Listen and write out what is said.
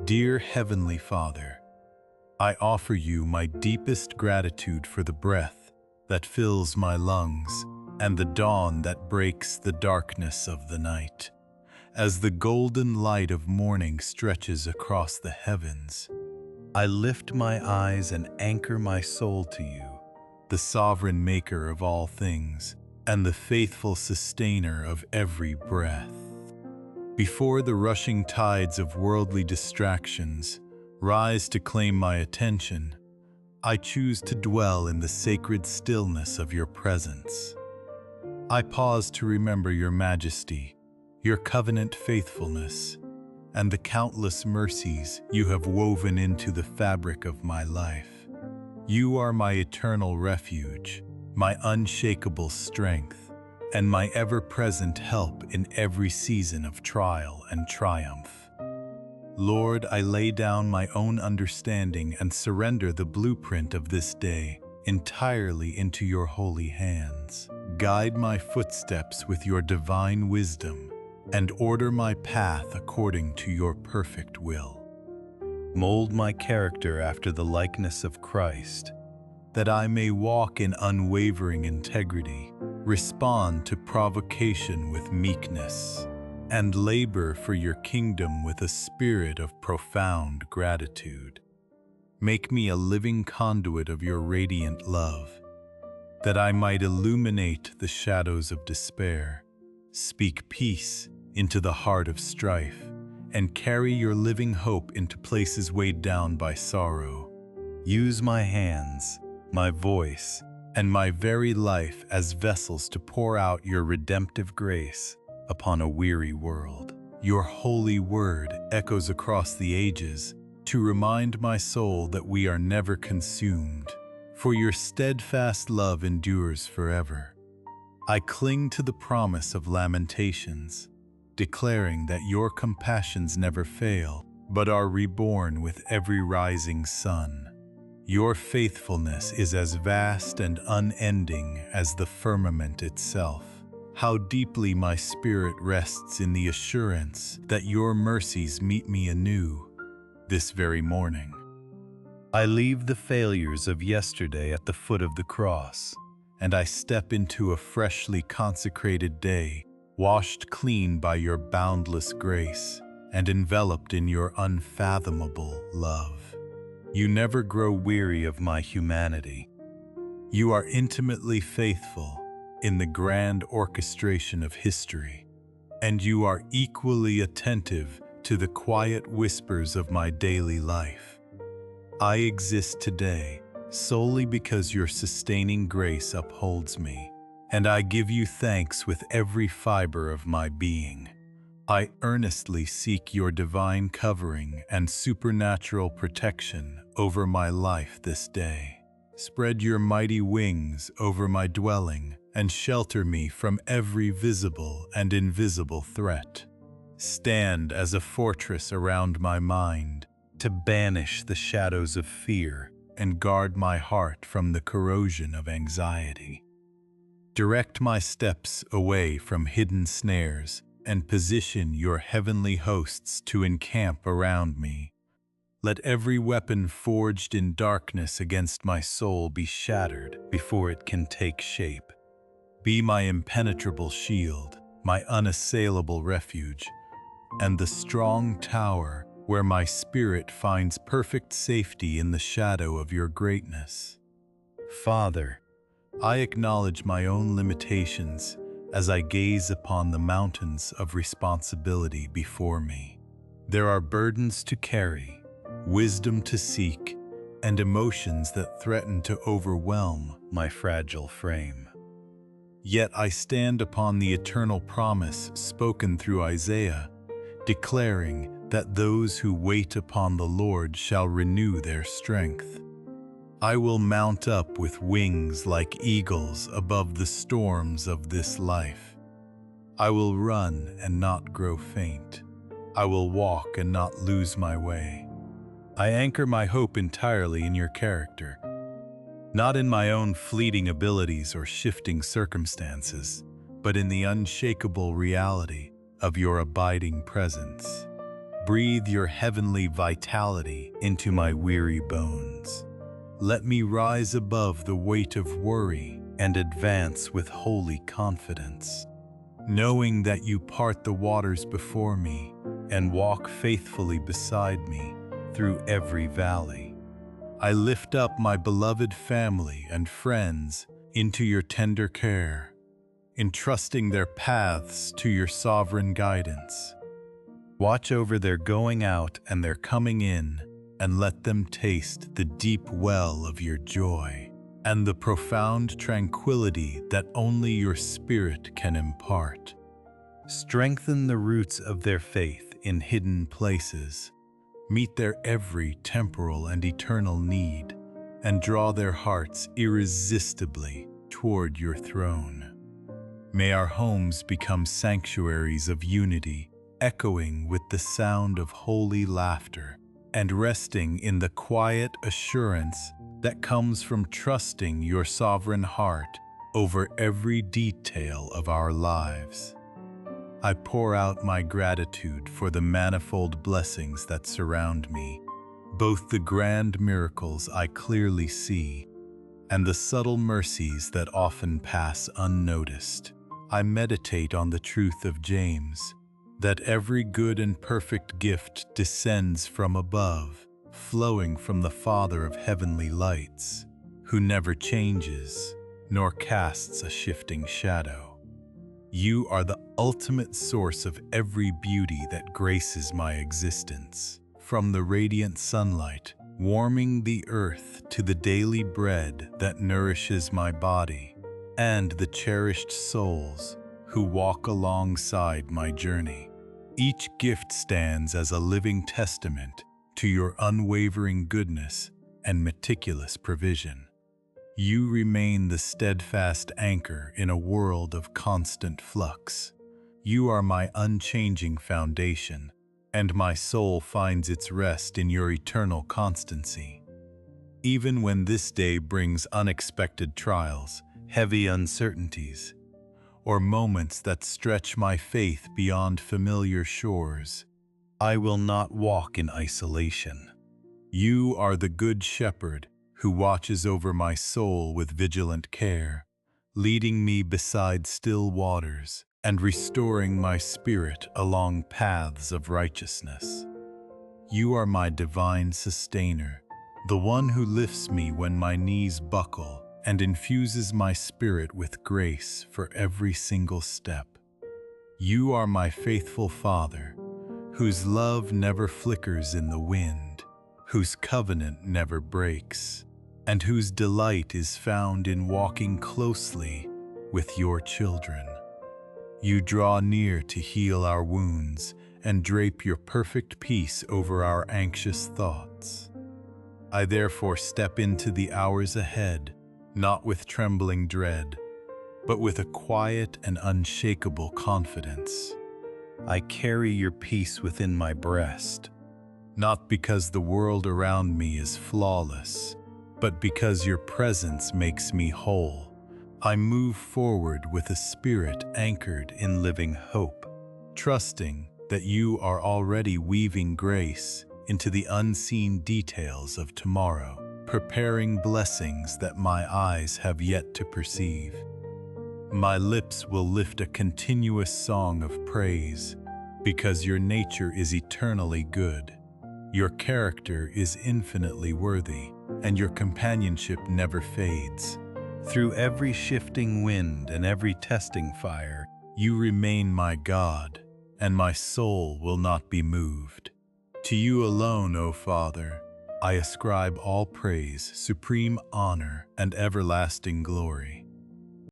Dear Heavenly Father, I offer you my deepest gratitude for the breath that fills my lungs and the dawn that breaks the darkness of the night. As the golden light of morning stretches across the heavens, I lift my eyes and anchor my soul to you, the sovereign maker of all things and the faithful sustainer of every breath. Before the rushing tides of worldly distractions rise to claim my attention, I choose to dwell in the sacred stillness of your presence. I pause to remember your majesty, your covenant faithfulness, and the countless mercies you have woven into the fabric of my life. You are my eternal refuge, my unshakable strength, and my ever-present help in every season of trial and triumph. Lord, I lay down my own understanding and surrender the blueprint of this day entirely into your holy hands. Guide my footsteps with your divine wisdom and order my path according to your perfect will. Mold my character after the likeness of Christ, that I may walk in unwavering integrity, respond to provocation with meekness, and labor for your kingdom with a spirit of profound gratitude. Make me a living conduit of your radiant love, that I might illuminate the shadows of despair, speak peace into the heart of strife, and carry your living hope into places weighed down by sorrow. Use my hands, my voice, and my very life as vessels to pour out your redemptive grace upon a weary world. Your holy word echoes across the ages to remind my soul that we are never consumed, for your steadfast love endures forever. I cling to the promise of Lamentations, declaring that your compassions never fail, but are reborn with every rising sun. Your faithfulness is as vast and unending as the firmament itself. How deeply my spirit rests in the assurance that your mercies meet me anew this very morning. I leave the failures of yesterday at the foot of the cross, and I step into a freshly consecrated day, washed clean by your boundless grace and enveloped in your unfathomable love. You never grow weary of my humanity. You are intimately faithful in the grand orchestration of history, and you are equally attentive to the quiet whispers of my daily life. I exist today solely because your sustaining grace upholds me, and I give you thanks with every fiber of my being. I earnestly seek your divine covering and supernatural protection over my life this day. Spread your mighty wings over my dwelling and shelter me from every visible and invisible threat. Stand as a fortress around my mind to banish the shadows of fear and guard my heart from the corrosion of anxiety. Direct my steps away from hidden snares and position your heavenly hosts to encamp around me. Let every weapon forged in darkness against my soul be shattered before it can take shape. Be my impenetrable shield, my unassailable refuge, and the strong tower where my spirit finds perfect safety in the shadow of your greatness. Father, I acknowledge my own limitations as I gaze upon the mountains of responsibility before me. There are burdens to carry, wisdom to seek, and emotions that threaten to overwhelm my fragile frame. Yet I stand upon the eternal promise spoken through Isaiah, declaring that those who wait upon the Lord shall renew their strength. I will mount up with wings like eagles above the storms of this life. I will run and not grow faint. I will walk and not lose my way. I anchor my hope entirely in your character, not in my own fleeting abilities or shifting circumstances, but in the unshakable reality of your abiding presence. Breathe your heavenly vitality into my weary bones. Let me rise above the weight of worry and advance with holy confidence, knowing that you part the waters before me and walk faithfully beside me through every valley. I lift up my beloved family and friends into your tender care, entrusting their paths to your sovereign guidance. Watch over their going out and their coming in, and let them taste the deep well of your joy and the profound tranquility that only your Spirit can impart. Strengthen the roots of their faith in hidden places, meet their every temporal and eternal need, and draw their hearts irresistibly toward your throne. May our homes become sanctuaries of unity, echoing with the sound of holy laughter, and resting in the quiet assurance that comes from trusting your sovereign heart over every detail of our lives. I pour out my gratitude for the manifold blessings that surround me, both the grand miracles I clearly see and the subtle mercies that often pass unnoticed. I meditate on the truth of James, that every good and perfect gift descends from above, flowing from the Father of heavenly lights, who never changes nor casts a shifting shadow. You are the ultimate source of every beauty that graces my existence, from the radiant sunlight warming the earth to the daily bread that nourishes my body, and the cherished souls who walk alongside my journey. Each gift stands as a living testament to your unwavering goodness and meticulous provision. You remain the steadfast anchor in a world of constant flux. You are my unchanging foundation, and my soul finds its rest in your eternal constancy. Even when this day brings unexpected trials, heavy uncertainties, or moments that stretch my faith beyond familiar shores, I will not walk in isolation. You are the Good Shepherd who watches over my soul with vigilant care, leading me beside still waters and restoring my spirit along paths of righteousness. You are my divine sustainer, the one who lifts me when my knees buckle and infuses my spirit with grace for every single step. You are my faithful Father, whose love never flickers in the wind, whose covenant never breaks, and whose delight is found in walking closely with your children. You draw near to heal our wounds and drape your perfect peace over our anxious thoughts. I therefore step into the hours ahead, not with trembling dread, but with a quiet and unshakable confidence. I carry your peace within my breast, not because the world around me is flawless, but because your presence makes me whole. I move forward with a spirit anchored in living hope, trusting that you are already weaving grace into the unseen details of tomorrow, preparing blessings that my eyes have yet to perceive. My lips will lift a continuous song of praise, because your nature is eternally good, your character is infinitely worthy, and your companionship never fades. Through every shifting wind and every testing fire, you remain my God, and my soul will not be moved. To you alone, O Father, I ascribe all praise, supreme honor, and everlasting glory.